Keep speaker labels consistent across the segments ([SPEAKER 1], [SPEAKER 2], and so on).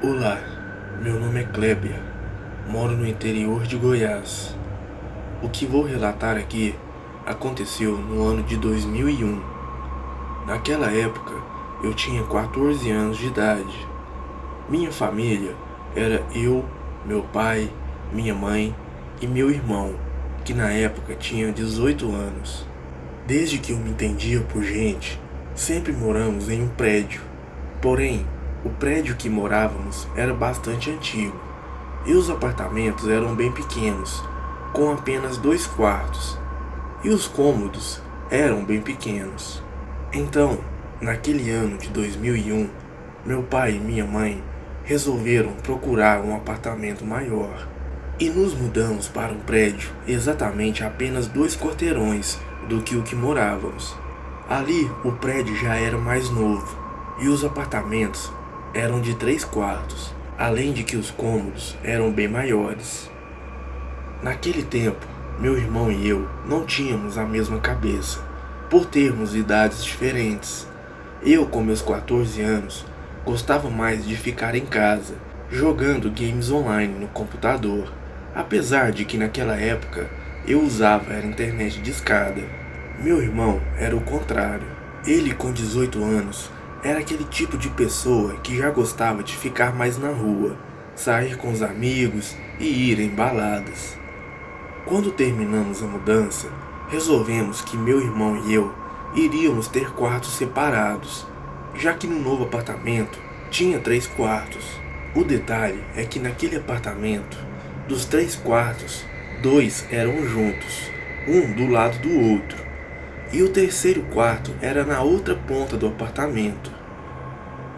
[SPEAKER 1] Olá, meu nome é Kleber, moro no interior de Goiás. O que vou relatar aqui aconteceu no ano de 2001. Naquela época, eu tinha 14 anos de idade. Minha família era eu, meu pai, minha mãe e meu irmão, que na época tinha 18 anos. Desde que eu me entendia por gente, sempre moramos em um prédio. Porém, o prédio que morávamos era bastante antigo e os apartamentos eram bem pequenos, com apenas 2 quartos, e os cômodos eram bem pequenos. Então, naquele ano de 2001, meu pai e minha mãe resolveram procurar um apartamento maior e nos mudamos para um prédio exatamente a apenas 2 quarteirões do que o que morávamos. Ali o prédio já era mais novo e os apartamentos eram de 3 quartos, além de que os cômodos eram bem maiores. Naquele tempo, meu irmão e eu não tínhamos a mesma cabeça, por termos idades diferentes. Eu, com meus 14 anos, gostava mais de ficar em casa, jogando games online no computador, apesar de que naquela época eu usava a internet discada. Meu irmão era o contrário. Ele, com 18 anos, era aquele tipo de pessoa que já gostava de ficar mais na rua, sair com os amigos e ir em baladas. Quando terminamos a mudança, resolvemos que meu irmão e eu iríamos ter quartos separados, já que no novo apartamento tinha 3 quartos. O detalhe é que naquele apartamento, dos 3 quartos, 2 eram juntos, um do lado do outro, e o terceiro quarto era na outra ponta do apartamento.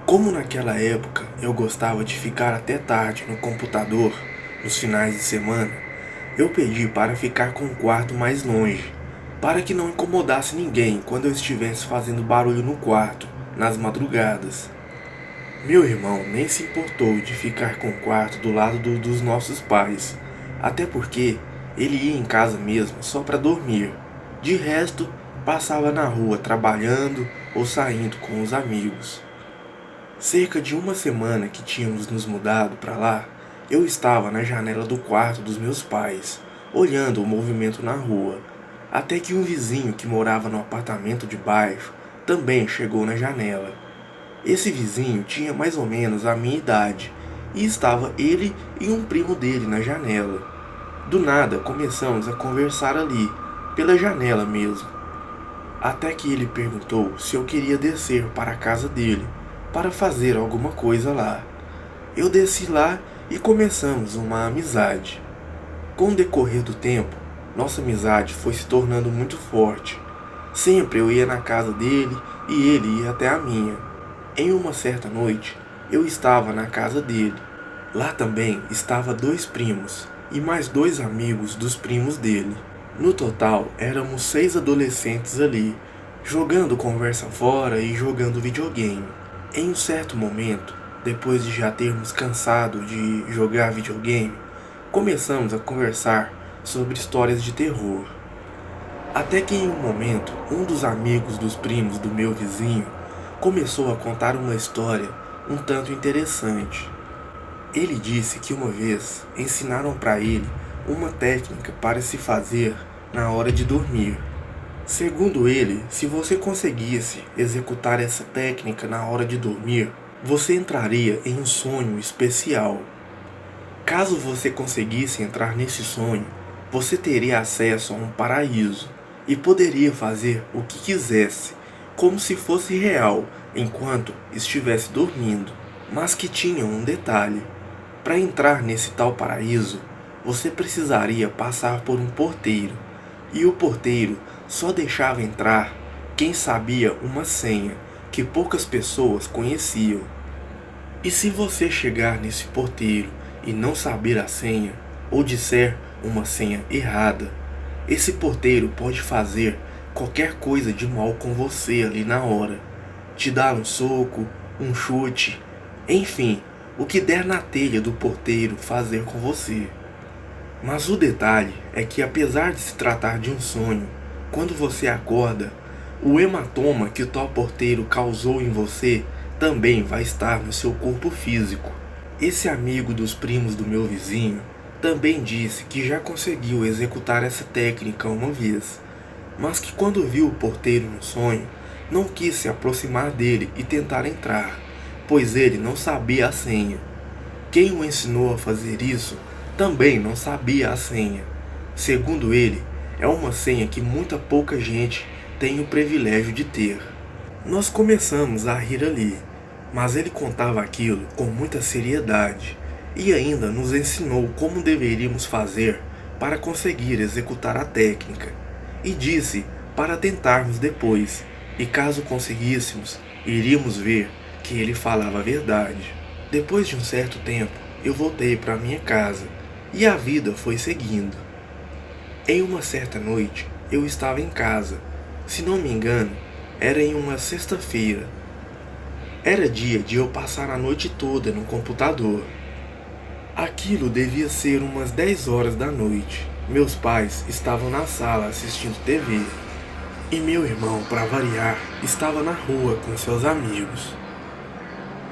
[SPEAKER 1] Como naquela época eu gostava de ficar até tarde no computador, nos finais de semana, eu pedi para ficar com um quarto mais longe, para que não incomodasse ninguém quando eu estivesse fazendo barulho no quarto, nas madrugadas. Meu irmão nem se importou de ficar com o quarto do lado dos nossos pais, até porque ele ia em casa mesmo só para dormir. De resto, passava na rua trabalhando ou saindo com os amigos. Cerca de uma semana que tínhamos nos mudado para lá, eu estava na janela do quarto dos meus pais, olhando o movimento na rua, até que um vizinho que morava no apartamento de baixo também chegou na janela. Esse vizinho tinha mais ou menos a minha idade, e estava ele e um primo dele na janela. Do nada começamos a conversar ali, pela janela mesmo, até que ele perguntou se eu queria descer para a casa dele, para fazer alguma coisa lá. Eu desci lá e começamos uma amizade. Com o decorrer do tempo, nossa amizade foi se tornando muito forte. Sempre eu ia na casa dele e ele ia até a minha. Em uma certa noite, eu estava na casa dele. Lá também estavam 2 primos e mais 2 amigos dos primos dele. No total, éramos 6 adolescentes ali, jogando conversa fora e jogando videogame. Em um certo momento, depois de já termos cansado de jogar videogame, começamos a conversar sobre histórias de terror. Até que em um momento, um dos amigos dos primos do meu vizinho começou a contar uma história um tanto interessante. Ele disse que uma vez ensinaram para ele uma técnica para se fazer na hora de dormir. Segundo ele, se você conseguisse executar essa técnica na hora de dormir, você entraria em um sonho especial. Caso você conseguisse entrar nesse sonho, você teria acesso a um paraíso e poderia fazer o que quisesse, como se fosse real, enquanto estivesse dormindo. Mas que tinha um detalhe: para entrar nesse tal paraíso, você precisaria passar por um porteiro, e o porteiro só deixava entrar quem sabia uma senha que poucas pessoas conheciam. E se você chegar nesse porteiro e não saber a senha, ou disser uma senha errada, esse porteiro pode fazer qualquer coisa de mal com você ali na hora. Te dar um soco, um chute, enfim, o que der na telha do porteiro fazer com você. Mas o detalhe é que, apesar de se tratar de um sonho, quando você acorda, o hematoma que o tal porteiro causou em você também vai estar no seu corpo físico. Esse amigo dos primos do meu vizinho também disse que já conseguiu executar essa técnica uma vez, mas que quando viu o porteiro no sonho, não quis se aproximar dele e tentar entrar, pois ele não sabia a senha. Quem o ensinou a fazer isso também não sabia a senha. Segundo ele, é uma senha que muita pouca gente tem o privilégio de ter. Nós começamos a rir ali, mas ele contava aquilo com muita seriedade e ainda nos ensinou como deveríamos fazer para conseguir executar a técnica, e disse para tentarmos depois, e caso conseguíssemos, iríamos ver que ele falava a verdade. Depois de um certo tempo, eu voltei para minha casa e a vida foi seguindo. Em uma certa noite, eu estava em casa. Se não me engano, era em uma sexta-feira. Era dia de eu passar a noite toda no computador. Aquilo devia ser umas 10 horas da noite. Meus pais estavam na sala assistindo TV. E meu irmão, para variar, estava na rua com seus amigos.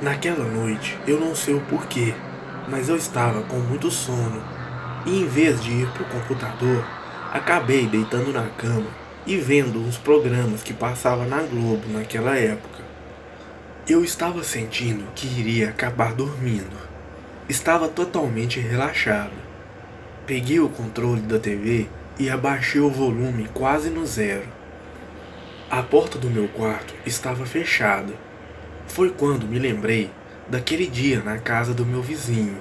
[SPEAKER 1] Naquela noite, eu não sei o porquê, mas eu estava com muito sono. E em vez de ir para o computador, acabei deitando na cama e vendo uns programas que passavam na Globo naquela época. Eu estava sentindo que iria acabar dormindo. Estava totalmente relaxado. Peguei o controle da TV e abaixei o volume quase no zero. A porta do meu quarto estava fechada. Foi quando me lembrei daquele dia na casa do meu vizinho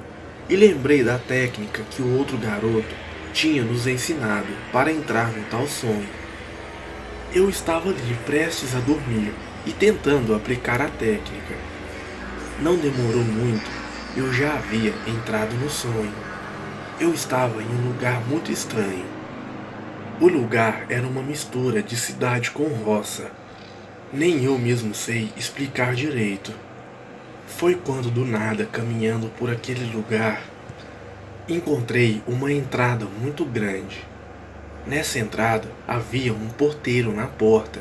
[SPEAKER 1] e lembrei da técnica que o outro garoto tinha nos ensinado para entrar no tal sonho. Eu estava ali prestes a dormir e tentando aplicar a técnica. Não demorou muito, eu já havia entrado no sonho. Eu estava em um lugar muito estranho. O lugar era uma mistura de cidade com roça. Nem eu mesmo sei explicar direito. Foi quando do nada, caminhando por aquele lugar, encontrei uma entrada muito grande. Nessa entrada havia um porteiro na porta.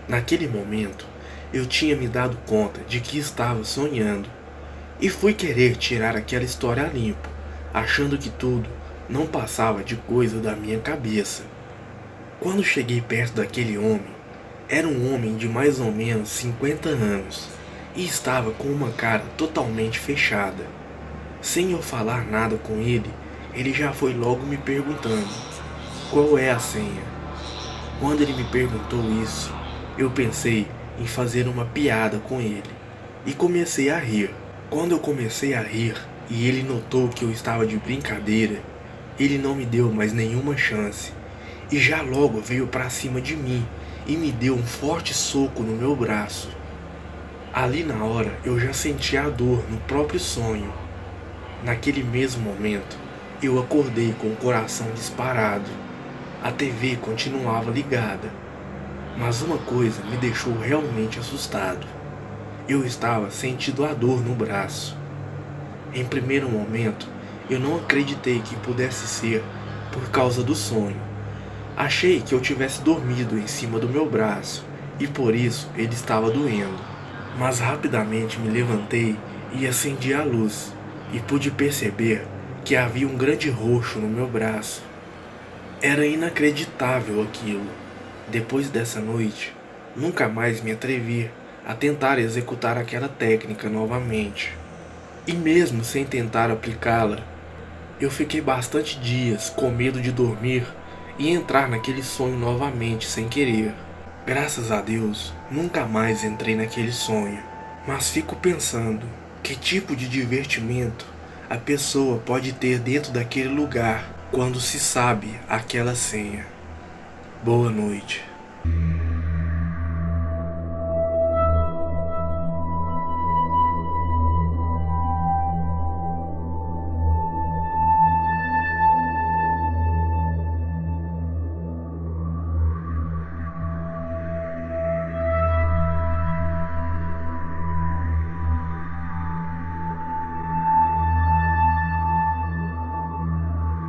[SPEAKER 1] Naquele momento, eu tinha me dado conta de que estava sonhando e fui querer tirar aquela história a limpo, achando que tudo não passava de coisa da minha cabeça. Quando cheguei perto daquele homem, era um homem de mais ou menos 50 anos e estava com uma cara totalmente fechada. Sem eu falar nada com ele, ele já foi logo me perguntando qual é a senha. Quando ele me perguntou isso, eu pensei em fazer uma piada com ele e comecei a rir. Quando eu comecei a rir e ele notou que eu estava de brincadeira, ele não me deu mais nenhuma chance e já logo veio para cima de mim e me deu um forte soco no meu braço. Ali na hora eu já senti a dor no próprio sonho. Naquele mesmo momento, eu acordei com o coração disparado. A TV continuava ligada, mas uma coisa me deixou realmente assustado. Eu estava sentindo a dor no braço. Em primeiro momento, eu não acreditei que pudesse ser por causa do sonho. Achei que eu tivesse dormido em cima do meu braço e por isso ele estava doendo. Mas rapidamente me levantei e acendi a luz e pude perceber que havia um grande roxo no meu braço. Era inacreditável aquilo. Depois dessa noite, nunca mais me atrevi a tentar executar aquela técnica novamente. E mesmo sem tentar aplicá-la, eu fiquei bastante dias com medo de dormir e entrar naquele sonho novamente sem querer. Graças a Deus, nunca mais entrei naquele sonho. Mas fico pensando, que tipo de divertimento a pessoa pode ter dentro daquele lugar quando se sabe aquela senha. Boa noite.